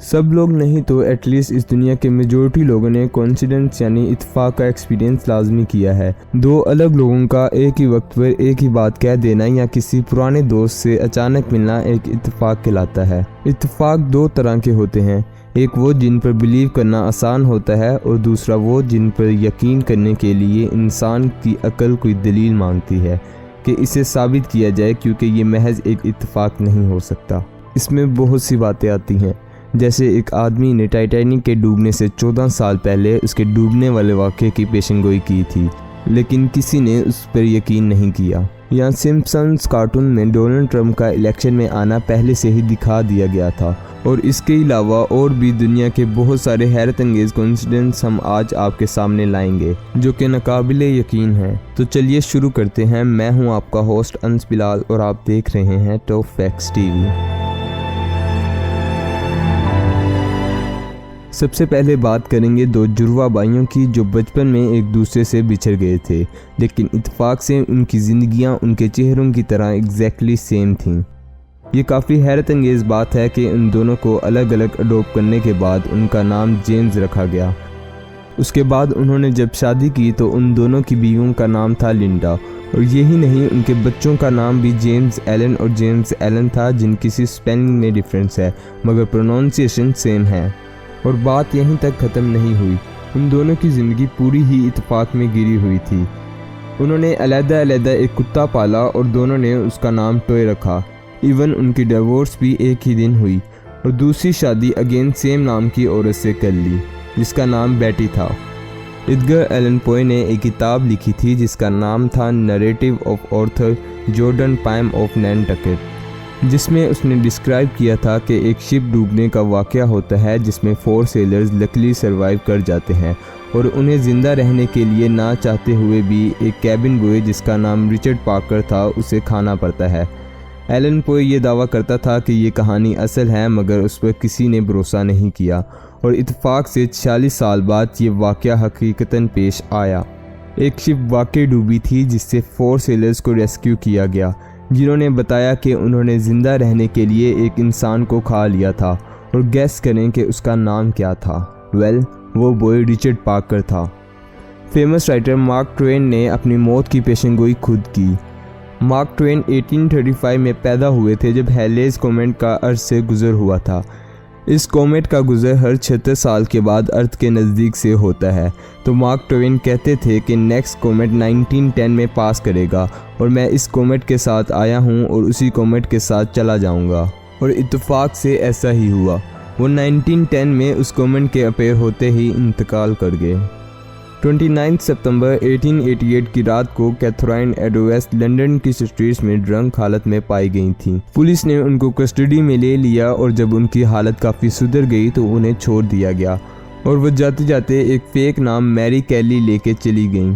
सब लोग नहीं तो एटलीस्ट इस दुनिया के मेजॉरिटी लोगों ने कोइंसिडेंस यानी इत्तेफाक का एक्सपीरियंस लाजमी किया है। दो अलग लोगों का एक ही वक्त पर एक ही बात कह देना या किसी पुराने दोस्त से अचानक मिलना एक इत्तेफाक कहलाता है। इत्तेफाक दो तरह के होते हैं, एक वो जिन पर बिलीव करना आसान होता है और दूसरा वो जिन पर यकीन करने के लिए इंसान की अकल कोई दलील मांगती है कि इसे साबित किया जाए, क्योंकि ये महज एक इत्तेफाक नहीं हो सकता। इसमें बहुत सी बातें आती हैं, जैसे एक आदमी ने टाइटैनिक के डूबने से 14 साल पहले उसके डूबने वाले वाक़े की पेशेंगोई की थी, लेकिन किसी ने उस पर यकीन नहीं किया। या सिम्पसन्स कार्टून में डोनाल्ड ट्रंप का इलेक्शन में आना पहले से ही दिखा दिया गया था। और इसके अलावा और भी दुनिया के बहुत सारे हैरत अंगेज़ कोइंसिडेंस हम आज आपके सामने लाएंगे जो कि नाकाबिले यकीन हैं। तो चलिए शुरू करते हैं। मैं हूं आपका होस्ट अंस बिलाल और आप देख रहे हैं टॉप फैक्ट्स टीवी। सबसे पहले बात करेंगे दो जुड़वा भाइयों की जो बचपन में एक दूसरे से बिछड़ गए थे, लेकिन इत्तेफाक से उनकी ज़िंदगियां उनके चेहरों की तरह एग्जैक्टली सेम थीं। ये काफ़ी हैरत अंगेज़ बात है कि उन दोनों को अलग अलग अडॉप्ट करने के बाद उनका नाम जेम्स रखा गया। उसके बाद उन्होंने जब शादी की तो उन दोनों की बीवियों का नाम था लिंडा, और यही नहीं उनके बच्चों का नाम भी जेम्स एलन और जेम्स एलन था, जिनकी सिर्फ स्पेलिंग में डिफरेंस है मगर प्रोनाउंसिएशन सेम है। और बात यहीं तक ख़त्म नहीं हुई, उन दोनों की ज़िंदगी पूरी ही इत्तेफाक में गिरी हुई थी। उन्होंने अलग-अलग एक कुत्ता पाला और दोनों ने उसका नाम टॉय रखा। इवन उनकी डिवोर्स भी एक ही दिन हुई और दूसरी शादी अगेन सेम नाम की औरत से कर ली जिसका नाम बेटी था। एडगर एलन पोए ने एक किताब लिखी थी जिसका नाम था narrative of Arthur Jordan Pym of Nantucket, जिसमें उसने डिस्क्राइब किया था कि एक शिप डूबने का वाक़या होता है जिसमें 4 सेलर्स लकीली सर्वाइव कर जाते हैं और उन्हें ज़िंदा रहने के लिए ना चाहते हुए भी एक कैबिन बॉय जिसका नाम रिचर्ड पार्कर था उसे खाना पड़ता है। एलन पोए ये दावा करता था कि ये कहानी असल है, मगर उस पर किसी ने भरोसा नहीं किया और इत्तेफाक से 46 साल बाद ये वाक़या हकीकतन पेश आया। एक शिप वाकई डूबी थी जिससे 4 सेलर्स को रेस्क्यू किया गया, जिन्होंने बताया कि उन्होंने ज़िंदा रहने के लिए एक इंसान को खा लिया था। और गैस करें कि उसका नाम क्या था। वो बॉय रिचर्ड पार्कर था। फेमस राइटर मार्क ट्वेन ने अपनी मौत की पेशेंगोई खुद की। मार्क ट्वेन 1835 में पैदा हुए थे जब हेलेस कॉमेट का अर्थ से गुजर हुआ था। इस कॉमेट का गुजर हर 76 साल के बाद अर्थ के नज़दीक से होता है, तो मार्क ट्वेन कहते थे कि नेक्स्ट कॉमेट 1910 में पास करेगा और मैं इस कॉमेट के साथ आया हूँ और उसी कॉमेट के साथ चला जाऊँगा। और इत्तेफाक से ऐसा ही हुआ, वो 1910 में उस कॉमेट के अपेयर होते ही इंतकाल कर गए। 29 सितंबर 1888 की रात को कैथरीन एडोवेस्ट लंदन की स्ट्रीट्स में ड्रंक हालत में पाई गई थी। पुलिस ने उनको कस्टडी में ले लिया और जब उनकी हालत काफ़ी सुधर गई तो उन्हें छोड़ दिया गया और वो जाते जाते एक फेक नाम मैरी कैली लेके चली गईं।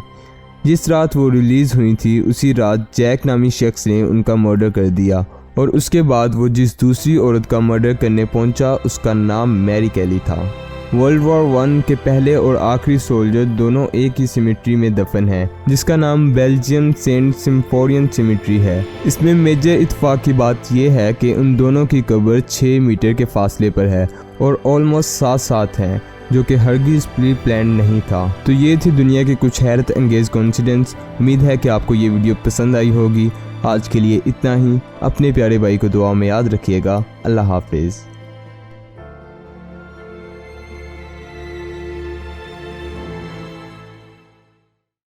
जिस रात वो रिलीज़ हुई थी उसी रात जैक नामी शख्स ने उनका मर्डर कर दिया और उसके बाद वो जिस दूसरी औरत का मर्डर करने पहुंचा उसका नाम मैरी कैली था। वर्ल्ड वॉर 1 के पहले और आखिरी सोल्जर दोनों एक ही सिमेट्री में दफन है जिसका नाम बेल्जियम सेंट सिम्फोरियन सिमेट्री है। इसमें मेजर इत्तेफाक की बात यह है कि उन दोनों की कब्र 6 मीटर के फासले पर है और ऑलमोस्ट साथ है, जो कि हरगिज़ प्री प्लान नहीं था। तो ये थी दुनिया के कुछ हैरत अंगेज़ कोइंसिडेंस। उम्मीद है कि आपको ये वीडियो पसंद आई होगी। आज के लिए इतना ही। अपने प्यारे भाई को दुआ में याद रखिएगा। अल्लाह हाफिज़।